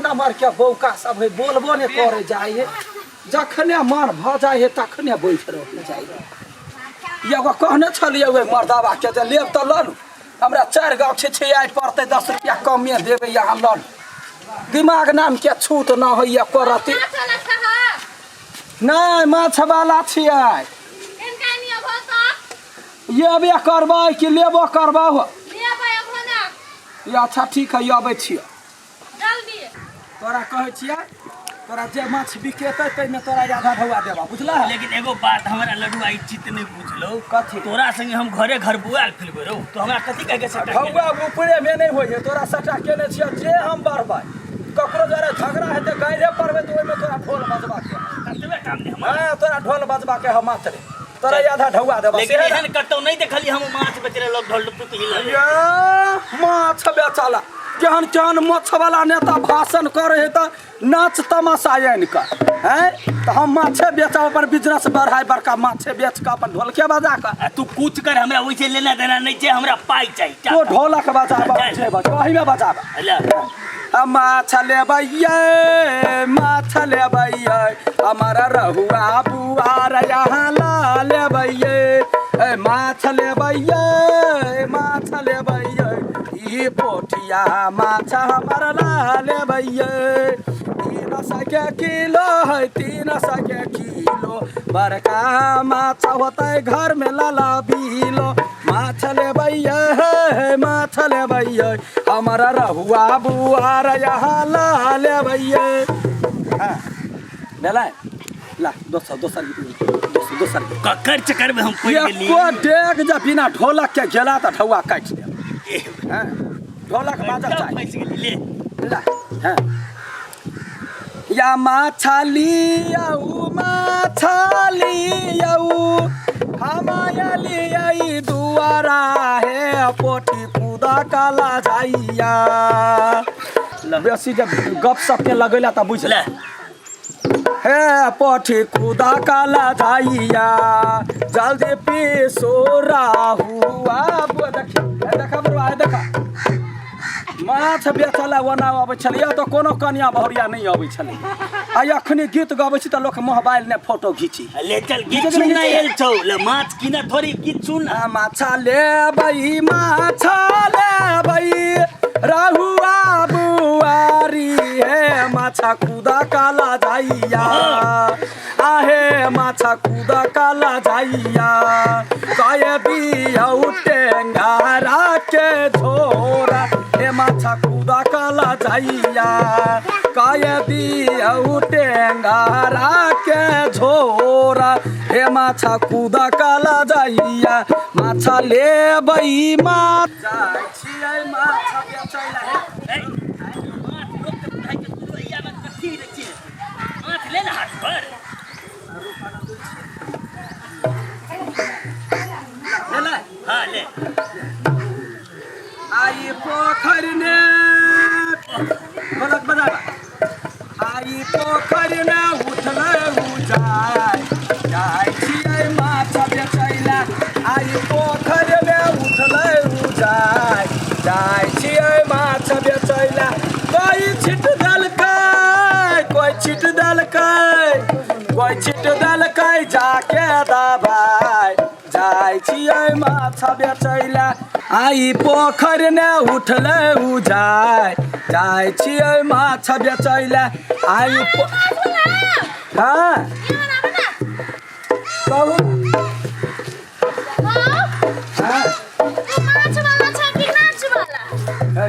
Number के बौका सब है बोलबो ने करे जाए जखने मन भ जाए तखने बैठ रह जाए एगो कहने छलिए वे मर्दावा के जे लेब त लनु हमरा 4 गाँव छे आइ पड़ते 10 रुपया कमे देबे यहाँ लनु दिमाग नाम के छूट न होइए करती नहीं माछ वाला छियै ये करबै कि लेबो करबो अच्छा ठीक है अबै छियै तोरा कहै छियै तोरा जे माछ बिकेतै तैमे तोरा आधा ढौआ देबा बुझला। लेकिन एगो बात हमरा लड्डू आई चित नहीं बुझलो कथी तोरा संगे हम घरे घर बुआल फिरबे रहो तो हमरा कथी कह के सटा ढौआ ऊपरे में नहीं होइए तोरा सटा केने छियै जे हम बरबै ककरो जरे झगड़ा हेतै गाइरे पड़बे तो ओइमे तोरा ढोल बजबा के कतबे काम ने हम हां तोरा ढोल बजबा के हम मात्र तोरा आधा ढौआ देबा। लेकिन एहन कतौ नहीं देखली हम माछ बेचरे लोग ढोल टुक हिल माछ बेचाला केहन केहन माछ वाला नेता भाषण करे है तो नाच तमाशा आइन का हैं तो हम माछे बेचब अपन बिजनेस बढ़ाई बड़का माछे बेच के अपन ढोलके बजा के तू कुछ कर हमरा वैसे लेना देना नहीं छै हमरा पाई चाहिए तो ढोलक बजाबा छे वही में बजाबा माछ लेबै हमारा रहुआ बुआर यहाँ ला लेबै माछ लेबै ई पोठिया माछ हमारा ला लेबै 300 के किलो है 300 के किलो बड़का माछ होतै घर में लाला बिलो माछ लेबै हमारा रहुआ बुआर यहाँ ला लेबै ला दोसर ककर चक्कर में हम पड़ गेली को डेग जा बिना ढोलक के गेला त ढौआ काट दे हां ढोलक बाजा चाहिए ले ला हां या माछाली हमायली आई दुआरा है पोठी कूदा काला जाइया बेसी जब गप सप के लगैला त बुझ ले हे पोठी कूदा काला जाइया जल्दी पीसो राहुआ देखा बरुआ देखा माछ बेचला ओना अबै छलिए तो कोनो कन्या बहुरिया नहीं अबै छलै आ अखनी गीत गबै छी त लोक मोबाइल ने फोटो घिची ले चल गीत सुन ना एल छौ ले माछ किना थोड़ी गीत सुन माछ लेबै राहुआ बुआरी हे माछा कूदा काला जाइया आहे माछा कूदा काला जाइया कहे बियौ टेंगारा के झोरा हे माछा कूदा काला जाइया कहे बियौ टेंगारा के झोरा हे माछा कूदा काला जाइया माछा लेबै माछ जाइ छियै माछ बेचैला हे ले ना हाथ पर ले हां ले आई पोखर ने ढोलक बजाबा आई पोखर ने उठले जाय छियै माछ बेचैला आई पोखर ने उठले जाय छियै माछ बेचैला कोई छिट दलकै जाके दबाई जाय छियै माछ बेचैला आई पोखर ने उठले जाय छियै माछ बेचैला आई हाँ कहू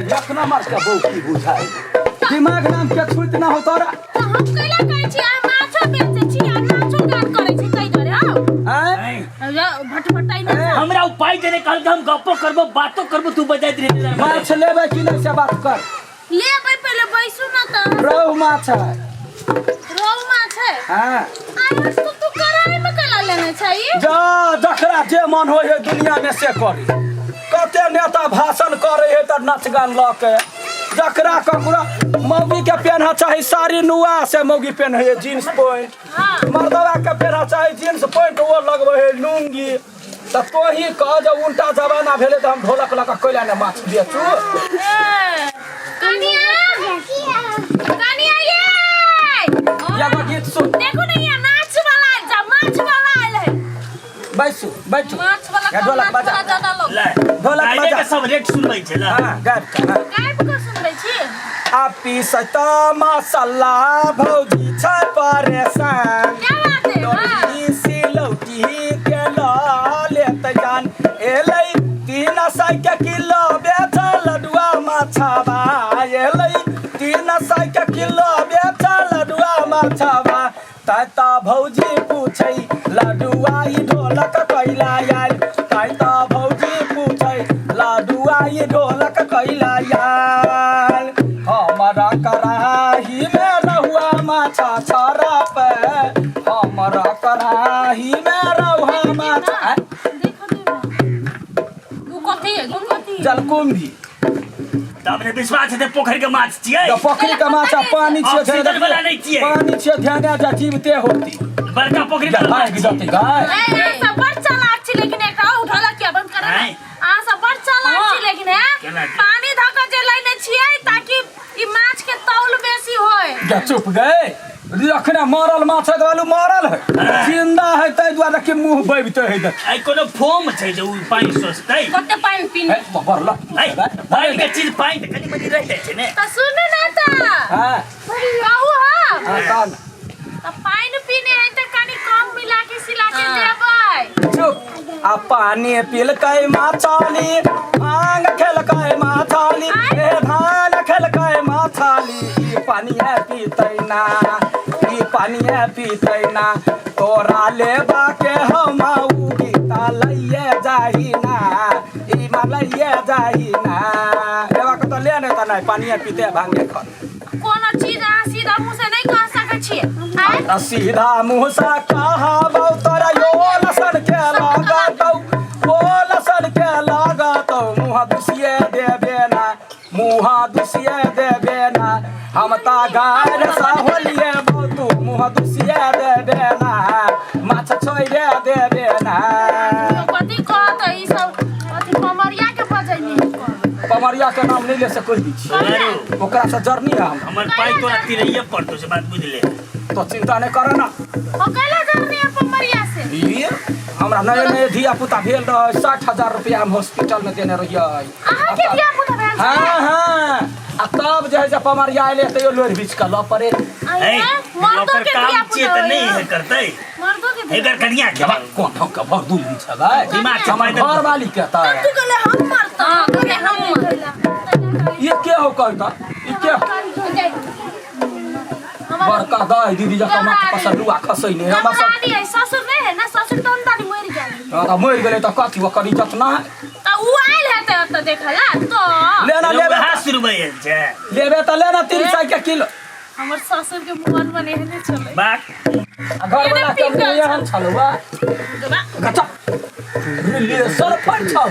एक नंबर के बहू की बुझाई दिमाग नाम के छूट ना हो तोरा हम कैला कहै छी आ माछो बेचै छी आ माछो काट करै छी कै करे हां भटभटाई ना हमरा उपाय देने कहल हम गप्पो करबो बातो करबो तू बजाइत रहे माछ लेबै कि नहीं से बात कर लेबै पहले बैसू ना त रोहु माछ है हां आज तू कराई में कला लेने छै जा जकरा जे मन होय है दुनिया में से करी कते नेता भाषण करे है त नाच गान ल के जकरा ककरा मौगी के पहना चाहे साड़ी नुआ से मौगी पहने है जींस पैंट मर्दवा के पहना चाहे जींस पैंट वो लगबे है लुंगी त तो ही कह जब उल्टा जमाना भेले त हम ढोलक लगा कोइला ने माछ बेचू कनिया सुन देखो नहीं ये नाच वाला है जा माछ वाला आयल है बैठो बैठो माछ वाला या ढोलक बजा ज्यादा लोग ले ढोलक गाइले बजा के सब रेट सुनबै छै ला हां गायब हाँ गायब को सुनबै छी आपी सता मसाला भौजी छ परेशान क्या बात है हां लौटी सिलौटी के लाले तजान एलै 300 किलो बेचा लडुआ माछाबा एलै 300 किलो बेचा लडुआ माछाबा ताता भौजी पूछै लडुआ ई ढोलक कैला आयल ताता भौजी पूछै लडुआ ई ढोलक कैला आयल हमरा कराही में रहुआ माछा छरा पे हमरा कराही में रहुआ माछा देखो वो कथी है जलकुंभी तब ने विश्वास है पोखर के माछ छियै तो पोखरी का माछा पानी छियै ऑक्सीजन वाला नहीं छियै पानी छियै ध्यान दे जीवते होती बड़का पोखरी का भाग माछ जाती गाय ए सब बड़ चालाक छी लेकिन एकरा उठाला क्या बंद करे हैं? आ सब बड़ चालाक छी लेकिन है केना छी? पानी धक जे लइने छियै ताकि ई माछ के तौल बेसी होय जा चुप गए रखने मरल माछ है वालू मरल है जिंदा है तै द्वारा के मुंह बैबते है आई कोनो फोम छै जे उ पानी सोचतै कते पानी पीने है बरला आई पानी के चीज पानी त कनी मनी रह छै ने त सुन ना त हां कहू हम हां त पानी पीने है त कनी कम मिला के सिला के देबै चुप आ पानी पिलकै माछाली भांग खेलकै माछाली ए भांग खेलकै माछाली ई पानी है पीतै ना ई पानी है पीतै ना तोरा लेबा के हम गीता लइए जाही ना ई लइए जाही ना लेबा के तो ले नै त नहीं पानी है पीते भांग खा कोनो चीज अहाँ सीधा मुंह से नहीं कह सकै छियै आय सीधा मुंह से कहाबौ तोरा यो लसन के लागतौ ओ लसन के लागतौ मुंह दुसिए देबे ना मुंह दुसिए देबे ना हम ता गाय साहोलिए बहुतू मुंह दुसिए देबे ना माछ छोइरे देबे ना कथी कहत ई सब कथी कमरिया के बजैनी कमरिया के नाम नहीं ले सकै छी ओकरा से जर्नी हम हमर पाई तोरा तिरैये पड़तो से बात बुझले तो चिंता नहीं करे ना ओकला जर्नी कमरिया से ये हमरा नए नए धिया पुता भेल रह 60,000 रुपया हम हॉस्पिटल में देने रहिए अहाँ के दिया पुता भेल हाँ हाँ आ तब जे है से पमरिया आइले तो लोर बीच का लो परे ए मर्दों ओकर के काम दिया छियै पुता त नहीं है करतै मर्दों के दिया एकर कनिया के कौन ठोक का भर दूर बीच है भाई दिमाग से हमर घर वाली कहता है तू कहले हम मरता कहले हम मरला ये क्या हो कहता ये क्या बड़का गाय दीदी जका मत पसलुआ खसै ने हम सब रानी है ससुर नहीं है ना ससुर तो अंदर मर गया तो मर गेलै त कथी ओकर इज्जत ना है तो उ आइल है त देखला तो लेना लेबे 80 रुपया छै लेबे त लेना 300 के किलो हमर ससुर के मुहन बने है नहीं चले बात घर वाला के यहाँ छलवा गचा ले सर पर छौ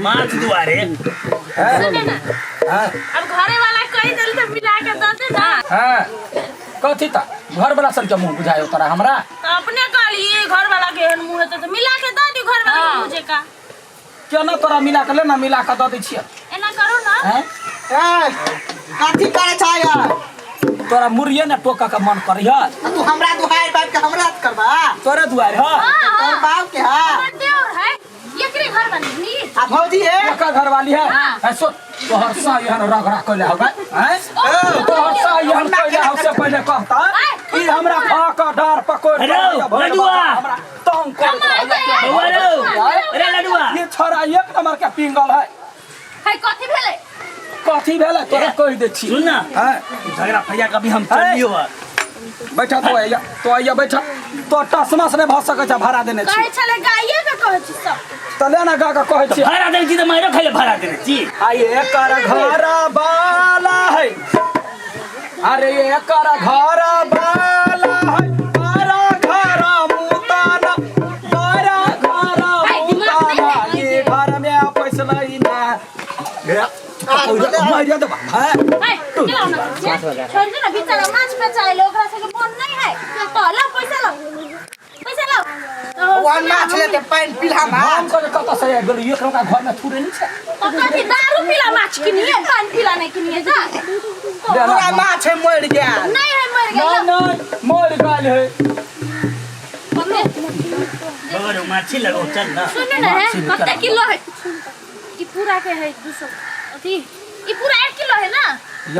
माछ दुआरे सुने ना हां अब घरे वाला कहि दिल त मिला के दे दे ना हां कथी त घर वाला सन के मुंह बुझायो तोरा हमरा तो अपने कहलिए घर वाला के मुंह तो मिला के दे दी घर वाला के मुझे का केना तोरा मिला के ले ना मिला के द दै छियै एना करो ना हैं ए कथी करे छ यार तोरा मुरिये ने टोका के मन करिया तू हमरा दुहार बाप के हमरा करबा तोरे दुआर ह तोर बाप के हा हमर देवर है एकरे घर बनी आ भौजी है का घर वाली है ऐसो तोहर सा यहाँ रगड़ा कइले होबे हैं तोहर सा यहाँ कइले हो से पहले कहता ई हमरा खा का डार पकड़ हेलो, लडुआ। हमरा तंग कर अरे लडुआ ये छोरा एक नंबर के पिंगल है है कथी भेले कथी भेले तोरा कहि दे छी सुन ना हैं झगड़ा फैया कभी हम चलियो बैठा तो आइया बैठा तो टसमा से भ सकै छ भाड़ा देने छी कहे छले गाइए के कहै छी सब त लेना गा का कहै छी भाड़ा देने छी त माइरो खाइले भाड़ा देने छी आये एकर घर बाला है अरे एकर घर बाला है बड़ा घर मुताना बड़ा घर मुताना ये घर में पैसा नहीं ना मारिया दबा है है केला ना छोड़ दे ना बिचारा माछ बेचाइले ओकरा से के मन नहीं है तो ला पैसा ला वन माछ लेते पाइन पिला मा हम को कत से गेल एक का घर में थुरे नहीं छै तो कथी दारू पीला माछ किनिए पान पीला नहीं किनिए जा पूरा माछ है मर गया नहीं है मर गया नहीं मोर गए आयल है अगर माछी लगाओ चल ना सुन ना है कितना किलो है ई पूरा के है 200 अथी ई पूरा 1 किलो है ना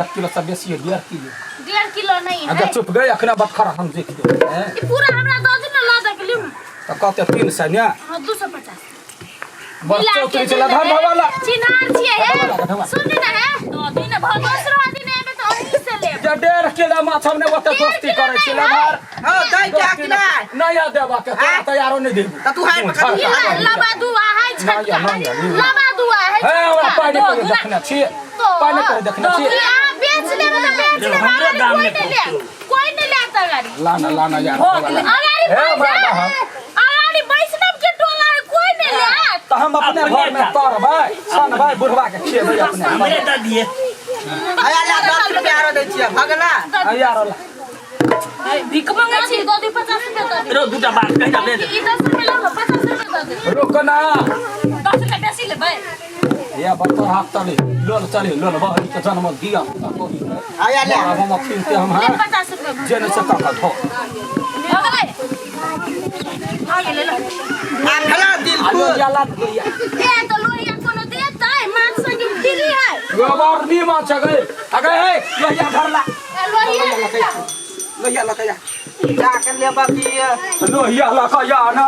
1 किलो से बेसी है 1.5 किलो 1.5 किलो नहीं है अगर चुप गए अखना बखरा हम देख दो हैं ई पूरा हमरा दो दिन ला दे के लियो तो कहते 300 ने हां 250 बस चौतरी चला धर वाला चिन्हार छिए है सुन ना है दो दिन बहुत दूसरा दिन में तो अही से ले जे 1.5 किलो माछ हमने ओते दोस्ती करे छी लभार हां दई क्या कि ना नहीं आ देबा के तोरा तैयारो नहीं देबू त तू हाय पकड़ लबा दुआ है छटका लबा दुआ है है ओरा पानी पर देखना छी पानी पर देखना छी बेच ले तो बेच ले हमरो दाम में कोई नहीं लेता गाड़ी लाना यार अगाड़ी वैष्णव के टोला है कोई नहीं ले तो हम अपने घर में तर भाई सन भाई बुढ़वा के खिएबै अपने हमरे दा दिए आया ला 10 रुपया आरो दै छियै भगला यार भिक मंगा छी दो दी 50 रुपया दो दी रो दूटा बात कह जा दे दे ई 10 रुपया लो 50 रुपया दो दे रुक ना 10 रुपया बेसी लेबै या बत्तर हाथ चले लोल चले लोल बहरी के जन्म दिया आया ले हम फिरते हम हां 50 रुपया जेने से का धो हो गए आगे ले लो आ खला दिल आलो खुद याला दिया ए तो लोहिया कोनो देता है माछ संग फ्री है गोबर नी माछ गए अगे हे लोहिया धरला लोहिया लोहिया लकया जा कर ले बाकी लोहिया लकया ना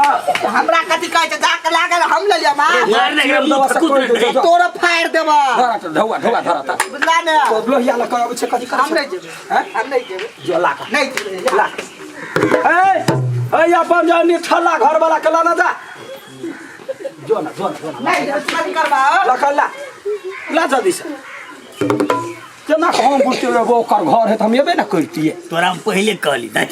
हमरा कथि कहै छै जा के लागल हम ले लिया मां मार नहीं मुंह थकुत नहीं तोरा फाड़ देबा धरा धौआ धरता बुझला ने तो लोहिया लकया छै कथि कर हम नहीं जेबै हैं हम नहीं जेबै जो लाका नहीं जेबै ला ए अपन जानी ठल्ला घर वाला के लाना जा जो ना नहीं जेबै शादी करबा लखला ला जल्दी से केना हम बुझते ओकर घर है त हम एबे ना करतिए तोरा हम पहले कहली दा